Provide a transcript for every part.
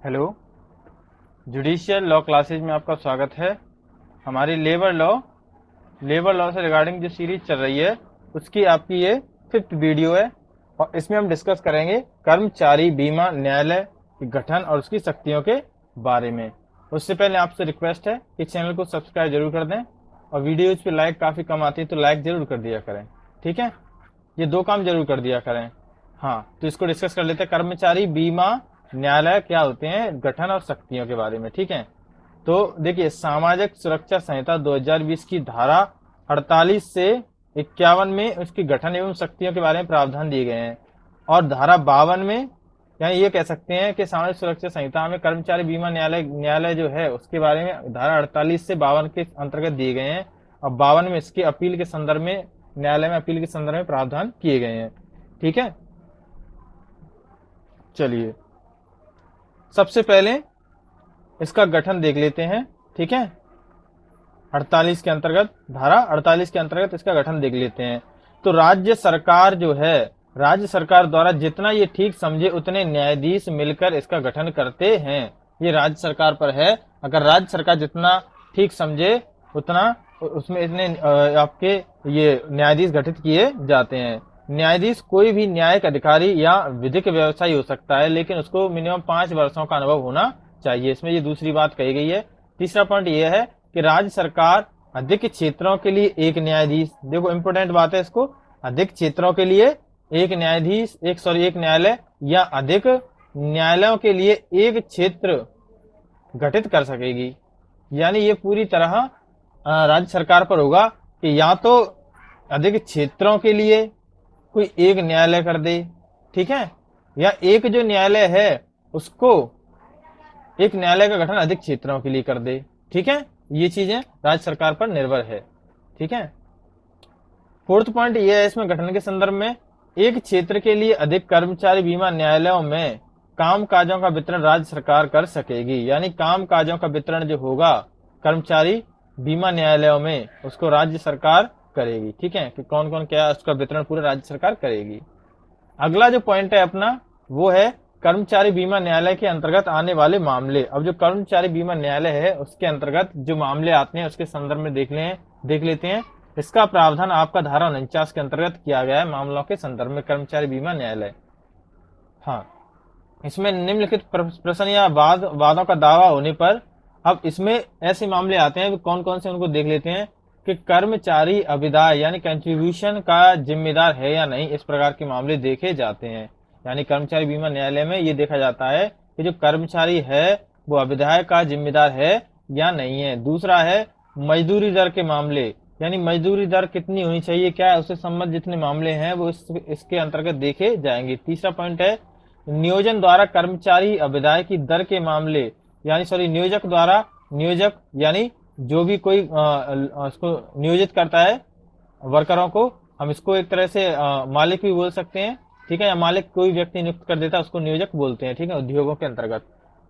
Hello. Judicial law classes में आपका स्वागत है। हमारी लेबर लॉ से रिगार्डिंग जो सीरीज चल रही है उसकी आपकी ये 5th वीडियो है और इसमें हम डिस्कस करेंगे कर्मचारी बीमा न्यायालय के गठन और उसकी शक्तियों के बारे में। उससे पहले आपसे रिक्वेस्ट है कि चैनल को सब्सक्राइब जरूर कर दें और वीडियोज पे लाइक काफी कम आती है तो लाइक जरूर कर दिया करें। ठीक है, ये 2 काम जरूर कर दिया करें। हाँ, तो इसको डिस्कस कर लेते हैं। कर्मचारी बीमा न्यायालय क्या होते हैं, गठन और शक्तियों के बारे में। ठीक है, तो देखिए, सामाजिक सुरक्षा संहिता 2020 की धारा 48 से 51 में उसकी गठन एवं शक्तियों के बारे में प्रावधान दिए गए हैं और धारा 52 में, यानी ये कह सकते हैं कि सामाजिक सुरक्षा संहिता में कर्मचारी बीमा न्यायालय जो है उसके बारे में धारा 48 से 52 के अंतर्गत दिए गए हैं और 52 में इसके अपील के संदर्भ में, न्यायालय में अपील के संदर्भ में प्रावधान किए गए हैं। ठीक है, चलिए सबसे पहले इसका गठन देख लेते हैं। ठीक है, 48 के अंतर्गत, धारा 48 के अंतर्गत इसका गठन देख लेते हैं। तो राज्य सरकार जो है, राज्य सरकार द्वारा जितना ये ठीक समझे उतने न्यायाधीश मिलकर इसका गठन करते हैं। ये राज्य सरकार पर है, अगर राज्य सरकार जितना ठीक समझे उतना उसमें इतने आपके ये न्यायाधीश गठित किए जाते हैं। न्यायाधीश कोई भी न्यायिक अधिकारी या विधिक व्यवसायी हो सकता है, लेकिन उसको मिनिमम 5 वर्षों का अनुभव होना चाहिए। इसमें ये दूसरी बात कही गई है। तीसरा पॉइंट ये है कि राज्य सरकार अधिक क्षेत्रों के लिए एक न्यायाधीश, देखो इंपोर्टेंट बात है इसको, अधिक क्षेत्रों के लिए एक न्यायाधीश, एक न्यायालय या अधिक न्यायालयों के लिए एक क्षेत्र गठित कर सकेगी। यानी ये पूरी तरह राज्य सरकार पर होगा कि या तो अधिक क्षेत्रों के लिए कोई एक न्यायालय कर दे, ठीक है, या एक जो न्यायालय है उसको एक न्यायालय का गठन अधिक क्षेत्रों के लिए कर दे। ठीक है, ये चीजें राज्य सरकार पर निर्भर है। ठीक है, 4th पॉइंट ये है इसमें गठन के संदर्भ में, एक क्षेत्र के लिए अधिक कर्मचारी बीमा न्यायालयों में काम काजों का वितरण राज्य सरकार कर सकेगी। यानी काम काजों का वितरण जो होगा कर्मचारी बीमा न्यायालयों में उसको राज्य सरकार करेगी। ठीक है, कि कौन कौन क्या उसका वितरण पूरा राज्य सरकार करेगी। अगला जो पॉइंट है अपना वो है कर्मचारी बीमा न्यायालय के अंतर्गत आने वाले मामले। अब जो कर्मचारी बीमा न्यायालय है उसके अंतर्गत जो मामले आते हैं उसके संदर्भ में देख लेते हैं। इसका प्रावधान आपका धारा 49 के अंतर्गत किया गया है मामलों के संदर्भ में, कर्मचारी बीमा न्यायालय। हाँ, इसमें निम्नलिखित प्रश्न या वादों का दावा होने पर, अब इसमें ऐसे मामले आते हैं, कौन कौन से उनको देख लेते हैं कि कर्मचारी अभिदाय यानी कंट्रीब्यूशन का जिम्मेदार है या नहीं, इस प्रकार के मामले देखे जाते हैं। यानी कर्मचारी बीमा न्यायालय में ये देखा जाता है कि जो कर्मचारी है वो अभिदाय का जिम्मेदार है या नहीं है। दूसरा है मजदूरी दर के मामले, यानी मजदूरी दर कितनी होनी चाहिए, क्या है, उससे संबंधित जितने मामले हैं वो इसके अंतर्गत देखे जाएंगे। तीसरा पॉइंट है नियोजन द्वारा कर्मचारी अभिदाय की दर के मामले, यानी नियोजक यानी जो भी कोई उसको नियोजित करता है वर्करों को, हम इसको एक तरह से मालिक भी बोल सकते हैं। ठीक है, या मालिक कोई व्यक्ति नियुक्त कर देता है उसको नियोजक बोलते हैं। ठीक है, उद्योगों के अंतर्गत,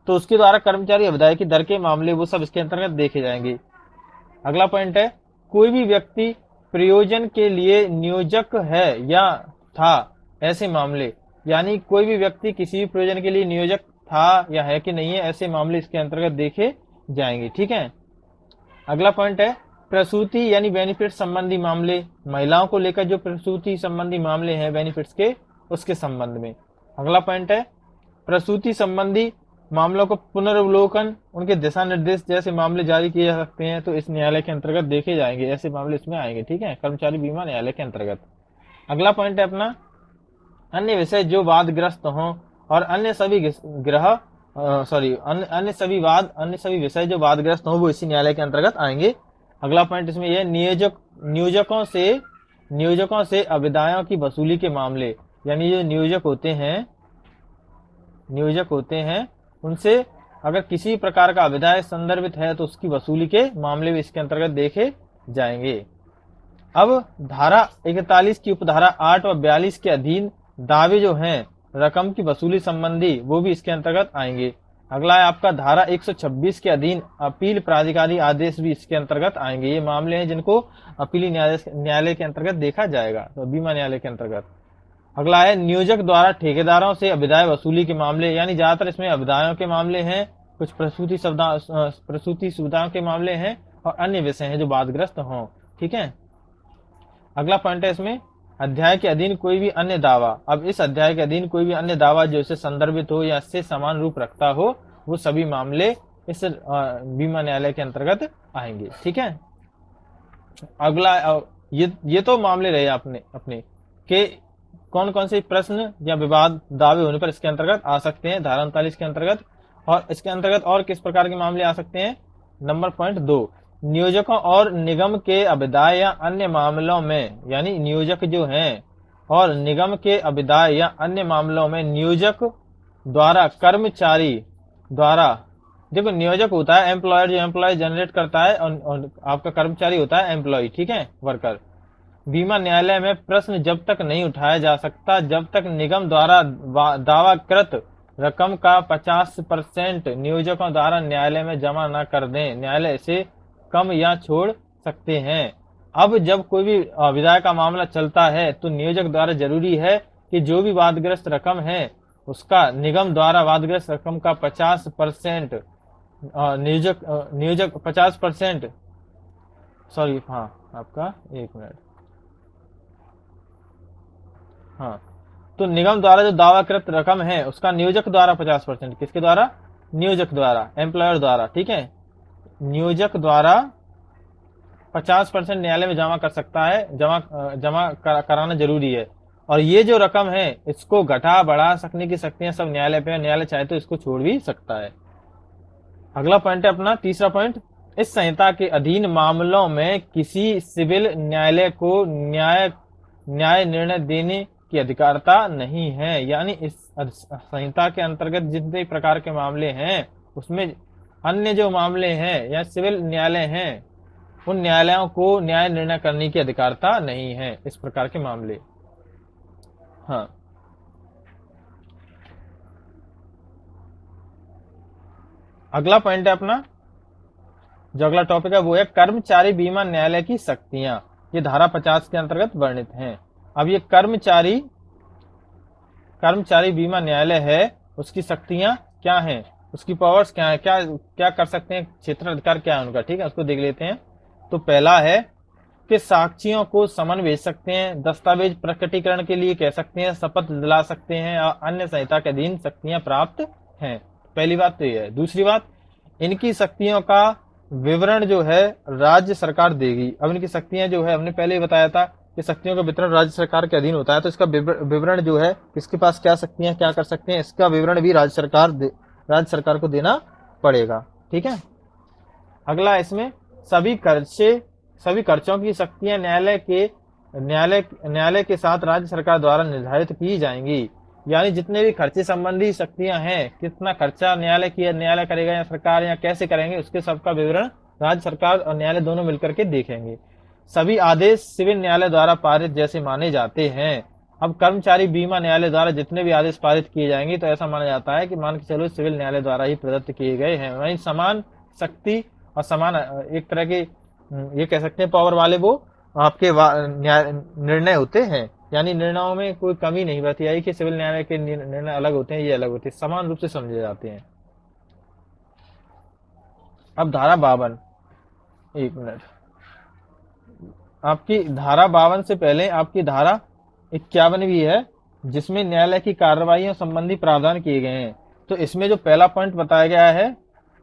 तो उसके द्वारा कर्मचारी अभिदाय की दर के मामले वो सब इसके अंतर्गत देखे जाएंगे। अगला पॉइंट है कोई भी व्यक्ति प्रयोजन के लिए नियोजक है या था, ऐसे मामले, यानी कोई भी व्यक्ति किसी भी प्रयोजन के लिए नियोजक था या है कि नहीं है, ऐसे मामले इसके अंतर्गत देखे जाएंगे। ठीक है, अगला पॉइंट है प्रसूति यानी बेनिफिट संबंधी मामले, महिलाओं को लेकर जो प्रसूति संबंधी मामले हैं बेनिफिट्स के, उसके संबंध में। अगला पॉइंट है प्रसूति संबंधी मामलों को पुनर्वलोकन, उनके दिशा निर्देश जैसे मामले जारी किए जा सकते हैं तो इस न्यायालय के अंतर्गत देखे जाएंगे, ऐसे मामले इसमें आएंगे। ठीक है, कर्मचारी बीमा न्यायालय के अंतर्गत। अगला पॉइंट है अपना अन्य विषय जो वादग्रस्त हों और अन्य सभी अन्य सभी विषय जो वादग्रस्त हों वो इसी न्यायालय के अंतर्गत आएंगे। अगला पॉइंट इसमें यह नियोजकों से अभिदायों की वसूली के मामले, यानी जो नियोजक होते हैं उनसे अगर किसी प्रकार का अभिदाय संदर्भित है तो उसकी वसूली के मामले भी इसके अंतर्गत देखे जाएंगे। अब धारा 41 की उपधारा 8 व 42 के अधीन दावे जो हैं रकम की वसूली संबंधी वो भी इसके अंतर्गत आएंगे। अगला है आपका धारा 126 के अधीन अपील प्राधिकारी आदेश भी इसके अंतर्गत आएंगे। ये मामले हैं जिनको अपीली न्यायालय के अंतर्गत देखा जाएगा, तो बीमा न्यायालय के अंतर्गत। अगला है नियोजक द्वारा ठेकेदारों से अविदाय वसूली के मामले, यानी ज्यादातर इसमें अविदायों के मामले हैं, कुछ प्रसूति सुविधाओं के मामले हैं और अन्य विषय हैं जो वादग्रस्त हों। ठीक है। अगला पॉइंट है इसमें अध्याय के अधीन कोई भी अन्य दावा। अब इस अध्याय के अधीन कोई भी अन्य दावा जो इसे संदर्भित हो या इससे समान रूप रखता हो, वो सभी मामले इस बीमा न्यायालय के अंतर्गत आएंगे। ठीक है। अगला ये तो मामले रहे अपने अपने के कौन कौन से प्रश्न या विवाद दावे होने पर इसके अंतर्गत आ सकते हैं धारा 39 के अंतर्गत, और इसके अंतर्गत और किस प्रकार के मामले आ सकते हैं। नंबर पॉइंट 2, नियोजकों और निगम के अविदाय या अन्य मामलों में, यानी नियोजक जो हैं और निगम के अविदाय या अन्य मामलों में नियोजक द्वारा कर्मचारी द्वारा, देखो नियोजक होता है एम्प्लॉयर जो एम्प्लॉय जनरेट करता है, और आपका कर्मचारी होता है एम्प्लॉय। ठीक है, वर्कर। बीमा न्यायालय में प्रश्न जब तक नहीं उठाया जा सकता जब तक निगम द्वारा दावाकृत रकम का 50% नियोजकों द्वारा न्यायालय में जमा न कर दें। न्यायालय इसे कम या छोड़ सकते हैं। अब जब कोई भी विदाय का मामला चलता है तो नियोजक द्वारा जरूरी है कि जो भी वादग्रस्त रकम है उसका निगम द्वारा वादग्रस्त रकम का 50% नियोजक 50%, सॉरी हाँ आपका एक मिनट, हाँ, तो निगम द्वारा जो दावाकृत रकम है उसका नियोजक द्वारा 50%, किसके द्वारा, नियोजक द्वारा, एम्प्लॉयर द्वारा। ठीक है, नियोजक द्वारा 50% न्यायालय में जमा कर सकता है, जमा कराना जरूरी है। और ये जो रकम है इसको घटा बढ़ा सकने की शक्तियां सब न्यायालय पे है, न्यायालय चाहे तो इसको छोड़ भी सकता है। अगला पॉइंट है अपना तीसरा पॉइंट, इस संहिता के अधीन मामलों में किसी सिविल न्यायालय को न्याय निर्णय देने की अधिकारता नहीं है। यानी इस संहिता के अंतर्गत जितने प्रकार के मामले हैं उसमें अन्य जो मामले हैं या सिविल न्यायालय हैं उन न्यायालयों को न्याय निर्णय करने की अधिकारता नहीं है, इस प्रकार के मामले। हाँ, अगला पॉइंट है अपना, जो अगला टॉपिक है वो है कर्मचारी बीमा न्यायालय की शक्तियां। ये धारा 50 के अंतर्गत वर्णित हैं। अब ये कर्मचारी बीमा न्यायालय है, उसकी शक्तियां क्या हैं, उसकी पावर्स क्या है, क्या क्या कर सकते हैं, क्षेत्राधिकार क्या है उनका। ठीक है, उसको देख लेते हैं। तो पहला है कि साक्षियों को समन भेज सकते हैं, दस्तावेज प्रकटीकरण के लिए कह सकते हैं, शपथ दिला सकते हैं और अन्य संहिता के अधीन शक्तियां प्राप्त हैं। पहली बात तो यह है। दूसरी बात, इनकी शक्तियों का विवरण जो है राज्य सरकार देगी। अब इनकी शक्तियां जो है हमने पहले ही बताया था कि शक्तियों का वितरण राज्य सरकार के अधीन होता है, तो इसका विवरण जो है किसके पास क्या शक्तियां क्या कर सकते हैं इसका विवरण भी राज्य सरकार को देना पड़ेगा। ठीक है। अगला इसमें सभी खर्चों की शक्तियां न्यायालय के साथ राज्य सरकार द्वारा निर्धारित की जाएंगी। यानी जितने भी खर्चे संबंधी शक्तियां हैं, कितना खर्चा न्यायालय करेगा या सरकार या कैसे करेंगे, उसके सबका विवरण राज्य सरकार और न्यायालय दोनों मिलकर के देखेंगे। सभी आदेश सिविल न्यायालय द्वारा पारित जैसे माने जाते हैं। अब कर्मचारी बीमा न्यायालय द्वारा जितने भी आदेश पारित किए जाएंगे तो ऐसा माना जाता है कि मान के चलो सिविल न्यायालय द्वारा ही प्रदत्त किए गए हैं। वहीं समान शक्ति और समान एक तरह के ये कह सकते हैं पावर वाले वो आपके निर्णय होते हैं। यानी निर्णयों में कोई कमी नहीं बरती आई कि सिविल न्यायालय के निर्णय अलग होते हैं, ये अलग होते हैं, समान रूप से समझे जाते हैं। अब धारा 52, एक मिनट, आपकी धारा 52 से पहले आपकी धारा 51 भी है जिसमें न्यायालय की कार्रवाइयों संबंधी प्रावधान किए गए हैं। तो इसमें जो पहला पॉइंट बताया गया है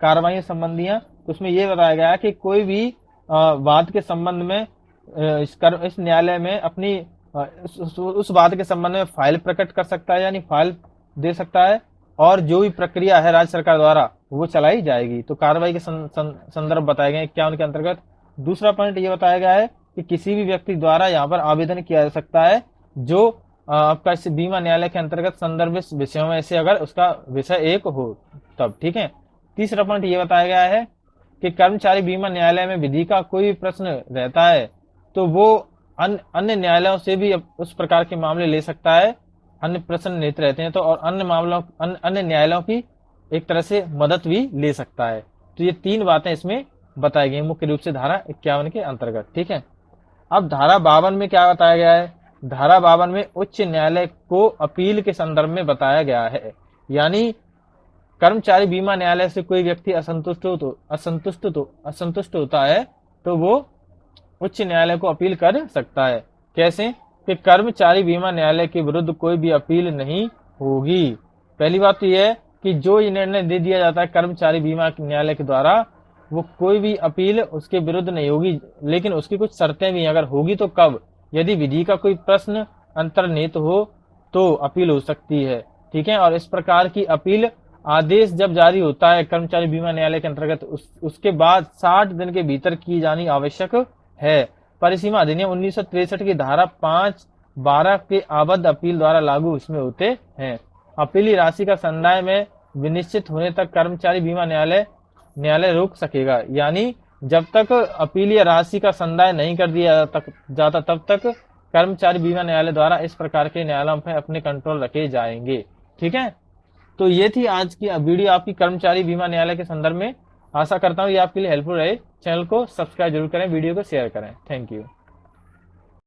कार्रवाई संबंधियां, तो उसमें यह बताया गया है कि कोई भी वाद के संबंध में इस न्यायालय में अपनी उस वाद के संबंध में फाइल प्रकट कर सकता है, यानी फाइल दे सकता है, और जो भी प्रक्रिया है राज्य सरकार द्वारा वो चलाई जाएगी। तो कार्रवाई के संदर्भ बताए गए क्या उनके अंतर्गत। दूसरा पॉइंट ये बताया गया है कि किसी भी व्यक्ति द्वारा यहाँ पर आवेदन किया जा सकता है जो आपका इस बीमा न्यायालय के अंतर्गत संदर्भित विषयों में से अगर उसका विषय एक हो तब। ठीक है। तीसरा पॉइंट ये बताया गया है कि कर्मचारी बीमा न्यायालय में विधि का कोई भी प्रश्न रहता है तो वो अन्य न्यायालयों से भी उस प्रकार के मामले ले सकता है, अन्य प्रश्न निहित रहते हैं तो, और अन्य न्यायालयों की एक तरह से मदद भी ले सकता है। तो ये तीन बातें इसमें बताई गई मुख्य रूप से धारा 51 के अंतर्गत। ठीक है। अब धारा 52 में क्या बताया गया है, धारा 52 में उच्च न्यायालय को अपील के संदर्भ में बताया गया है। यानी कर्मचारी बीमा न्यायालय से कोई व्यक्ति असंतुष्ट होता है तो वो उच्च न्यायालय को अपील कर सकता है। कैसे? कि कर्मचारी बीमा न्यायालय के विरुद्ध कोई भी अपील नहीं होगी। पहली बात तो यह है कि जो ये निर्णय दे दिया जाता है कर्मचारी बीमा न्यायालय के द्वारा, वो कोई भी अपील उसके विरुद्ध नहीं होगी। लेकिन उसकी कुछ शर्तें भी, अगर होगी तो कब? यदि विधि का कोई प्रश्न अंतर्निहित हो तो अपील हो सकती है। ठीक है। और इस प्रकार की अपील आदेश जब जारी होता है कर्मचारी बीमा न्यायालय के अंतर्गत, उसके बाद 60 दिन के भीतर की जानी आवश्यक है। परिसीमा अधिनियम 1963 की धारा 5(12) के आबद्ध अपील द्वारा लागू इसमें होते हैं। अपीली राशि का संदाय में विनिश्चित होने तक कर्मचारी बीमा न्यायालय रोक सकेगा। यानी जब तक अपीलीय राशि का संदाय नहीं कर दिया जाता तब तक कर्मचारी बीमा न्यायालय द्वारा इस प्रकार के न्यायालयों पर अपने कंट्रोल रखे जाएंगे। ठीक है। तो ये थी आज की वीडियो आपकी कर्मचारी बीमा न्यायालय के संदर्भ में। आशा करता हूँ ये आपके लिए हेल्पफुल रहे। चैनल को सब्सक्राइब जरूर करें, वीडियो को शेयर करें। Thank you.